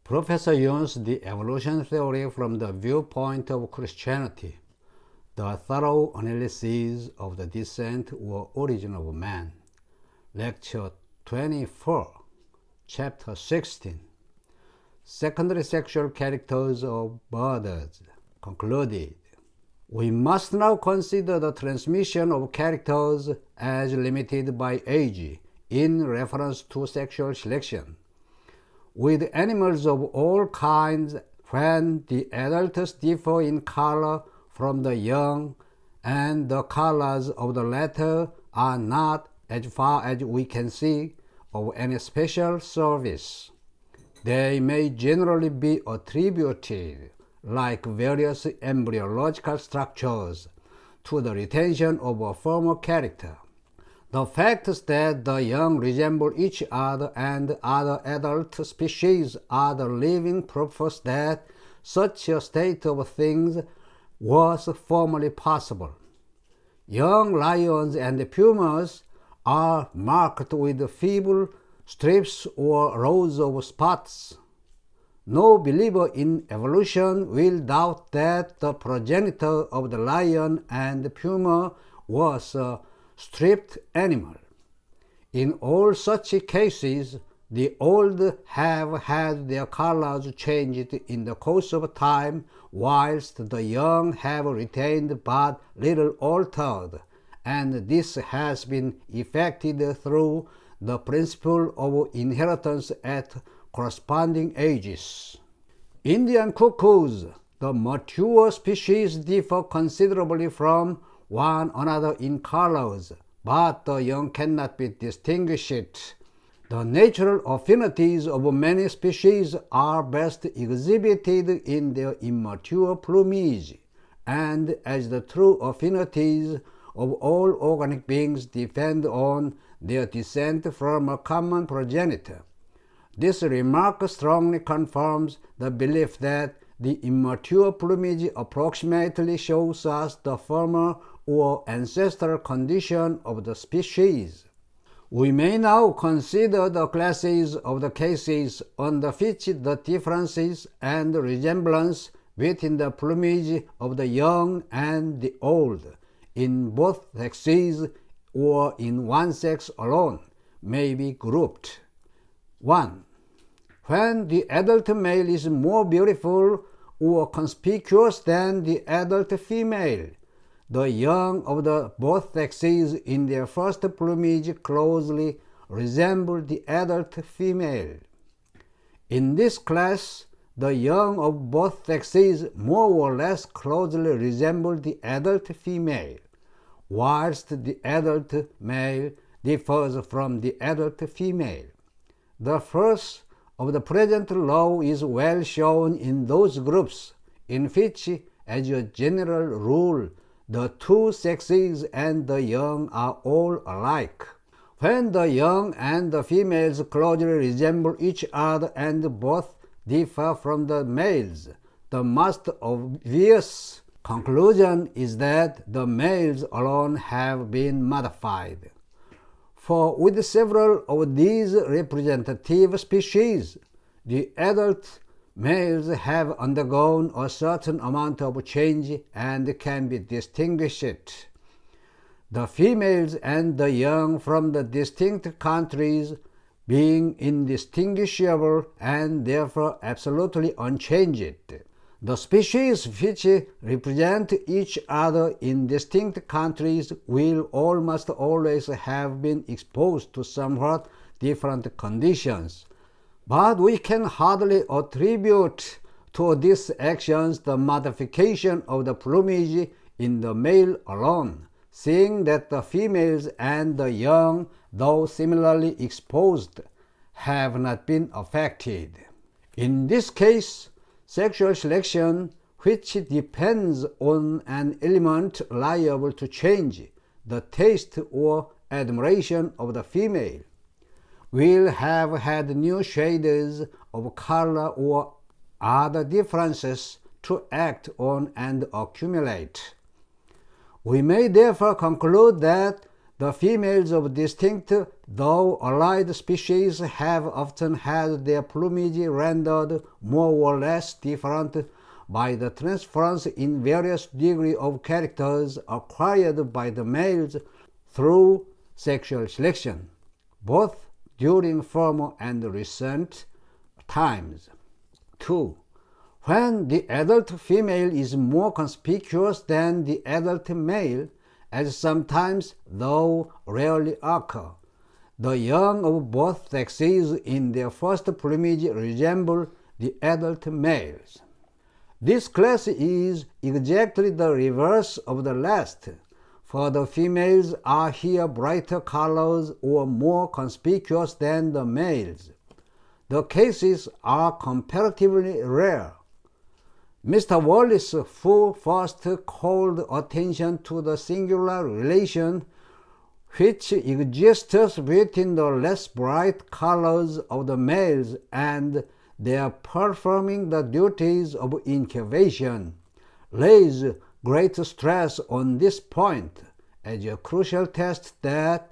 Professor used the evolution theory from the viewpoint of Christianity, the thorough analysis of the descent or origin of man. Lecture 24, Chapter 16, Secondary Sexual Characters of Birds, concluded. We must now consider the transmission of characters as limited by age in reference to sexual selection. With animals of all kinds, when the adults differ in color from the young, and the colors of the latter are not, as far as we can see, of any special service, they may generally be attributed, like various embryological structures, to the retention of a former character. The facts that the young resemble each other and other adult species are the living proofs that such a state of things was formerly possible. Young lions and pumas are marked with feeble strips or rows of spots. No believer in evolution will doubt that the progenitor of the lion and puma was a stripped animal. In all such cases, the old have had their colors changed in the course of time, whilst the young have retained but little altered, and this has been effected through the principle of inheritance at corresponding ages. Indian cuckoos, the mature species, differ considerably from one another in colors, but the young cannot be distinguished. The natural affinities of many species are best exhibited in their immature plumage, and as the true affinities of all organic beings depend on their descent from a common progenitor. This remark strongly confirms the belief that the immature plumage approximately shows us the former or ancestral condition of the species. We may now consider the classes of the cases under which the differences and resemblance between the plumage of the young and the old, in both sexes or in one sex alone, may be grouped. 1. When the adult male is more beautiful or conspicuous than the adult female, the young of the both sexes in their first plumage closely resemble the adult female. In this class, the young of both sexes more or less closely resemble the adult female, whilst the adult male differs from the adult female. The first of the present law is well shown in those groups in which, as a general rule, the two sexes and the young are all alike. When the young and the females closely resemble each other and both differ from the males, the most obvious conclusion is that the males alone have been modified. For with several of these representative species, the adult males have undergone a certain amount of change and can be distinguished. The females and the young from the distinct countries being indistinguishable and therefore absolutely unchanged. The species which represent each other in distinct countries will almost always have been exposed to somewhat different conditions. But we can hardly attribute to these actions the modification of the plumage in the male alone, seeing that the females and the young, though similarly exposed, have not been affected. In this case, sexual selection, which depends on an element liable to change, the taste or admiration of the female, will have had new shades of color or other differences to act on and accumulate. We may therefore conclude that the females of distinct though allied species have often had their plumage rendered more or less different by the transference in various degree of characters acquired by the males through sexual selection, both during former and recent times. 2. When the adult female is more conspicuous than the adult male, as sometimes, though rarely occur, the young of both sexes in their first plumage resemble the adult males. This class is exactly the reverse of the last, for the females are here brighter colors or more conspicuous than the males. The cases are comparatively rare. Mr. Wallace, who first called attention to the singular relation which exists between the less bright colors of the males and their performing the duties of incubation, lays great stress on this point as a crucial test that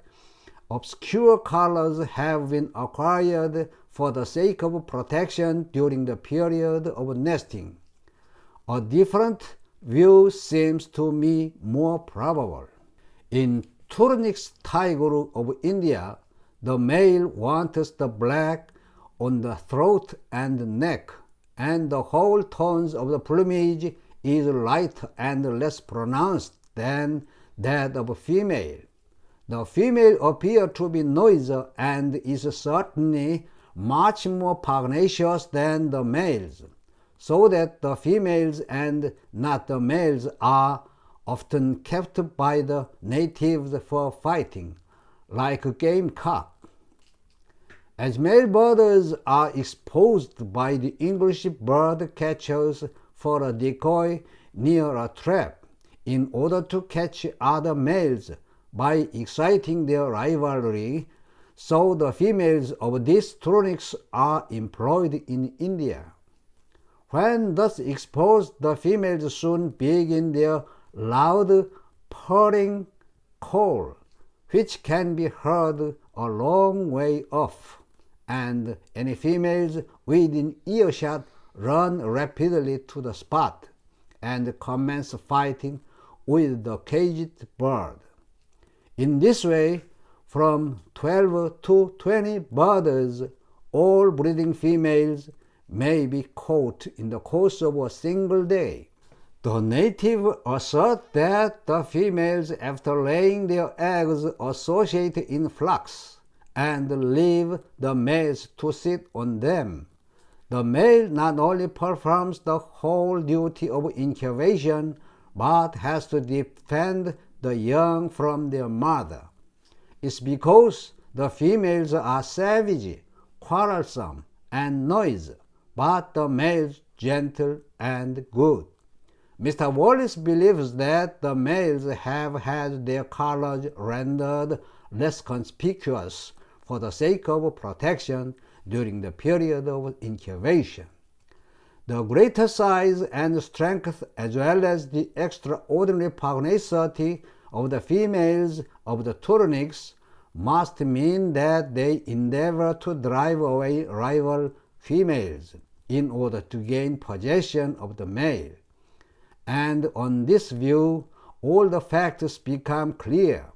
obscure colors have been acquired for the sake of protection during the period of nesting. A different view seems to me more probable. In Turnic's tiger of India, the male wants the black on the throat and neck, and the whole tones of the plumage is lighter and less pronounced than that of a female. The female appears to be noisier and is certainly much more pugnacious than the males, so that the females and not the males are often kept by the natives for fighting, like a gamecock. As male birds are exposed by the English bird catchers for a decoy near a trap in order to catch other males by exciting their rivalry, so the females of these tunics are employed in India. When thus exposed, the females soon begin their loud purring call, which can be heard a long way off, and any females within earshot run rapidly to the spot and commence fighting with the caged bird. In this way, from 12 to 20 birds, all breeding females, may be caught in the course of a single day. The natives assert that the females, after laying their eggs, associate in flocks and leave the males to sit on them. The male not only performs the whole duty of incubation, but has to defend the young from their mother. It's because the females are savage, quarrelsome, and noisy, but the males gentle and good. Mr. Wallace believes that the males have had their colors rendered less conspicuous for the sake of protection during the period of incubation. The greater size and strength, as well as the extraordinary pugnacity of the females of the Turnics, must mean that they endeavor to drive away rival females in order to gain possession of the male. And on this view, all the facts become clear.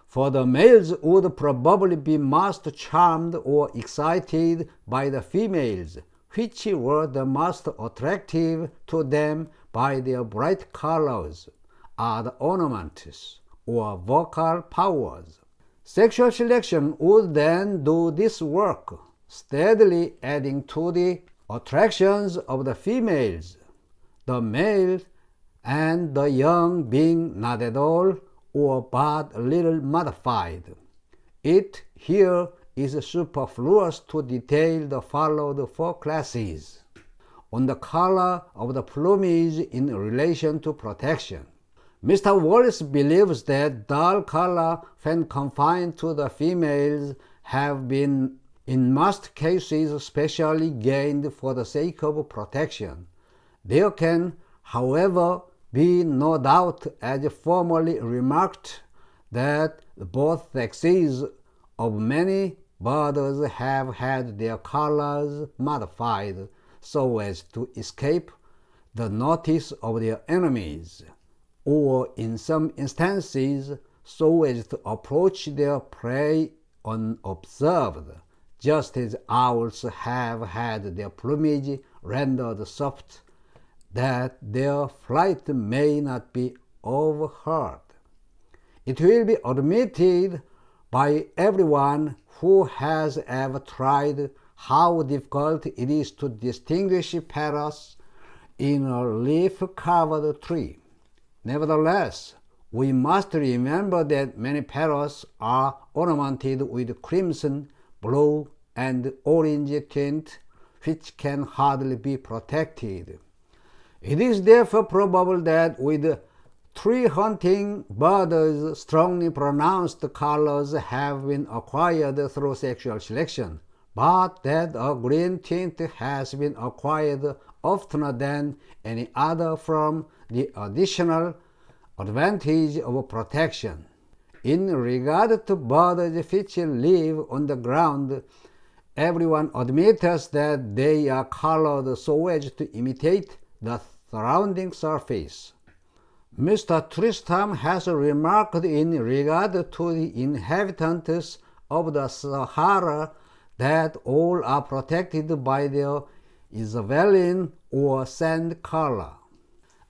For the males would probably be most charmed or excited by the females, which were the most attractive to them by their bright colors, other ornaments, or vocal powers. Sexual selection would then do this work, steadily adding to the attractions of the females, the males and the young being not at all or but a little modified. It here is superfluous to detail the followed four classes. On the color of the plumage in relation to protection. Mr. Wallace believes that dull color, when confined to the females, have been in most cases specially gained for the sake of protection. There can, however, be no doubt, as formerly remarked, that both sexes of many birds have had their colors modified so as to escape the notice of their enemies, or in some instances so as to approach their prey unobserved, just as owls have had their plumage rendered soft that their flight may not be overheard. It will be admitted by everyone who has ever tried how difficult it is to distinguish parrots in a leaf-covered tree. Nevertheless, we must remember that many parrots are ornamented with crimson, blue, and orange tint, which can hardly be protected. It is therefore probable that with tree hunting, birds' strongly pronounced colors have been acquired through sexual selection, but that a green tint has been acquired oftener than any other from the additional advantage of protection. In regard to birds which live on the ground, everyone admits that they are colored so as to imitate the surrounding surface. Mr. Tristram has remarked in regard to the inhabitants of the Sahara that all are protected by their isabelline or sand color,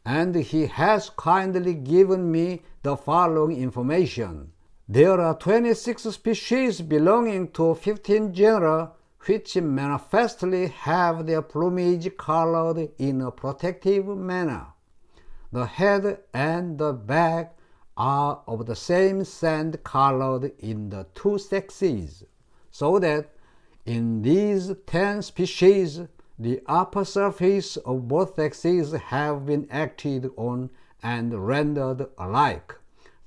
and he has kindly given me the following information. There are 26 species belonging to 15 genera which manifestly have their plumage colored in a protective manner. The head and the back are of the same sand colored in the two sexes, so that in these 10 species the upper surface of both sexes have been acted on and rendered alike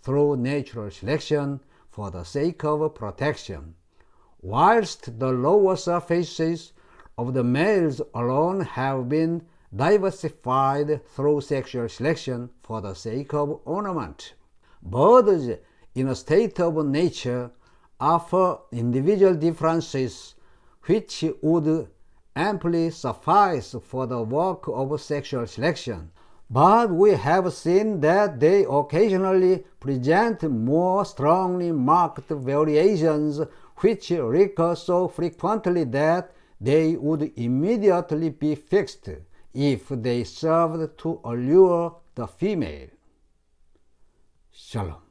through natural selection for the sake of protection, whilst the lower surfaces of the males alone have been diversified through sexual selection for the sake of ornament. Birds in a state of nature offer individual differences which would amply suffice for the work of sexual selection, but we have seen that they occasionally present more strongly marked variations which recur so frequently that they would immediately be fixed if they served to allure the female. Shalom.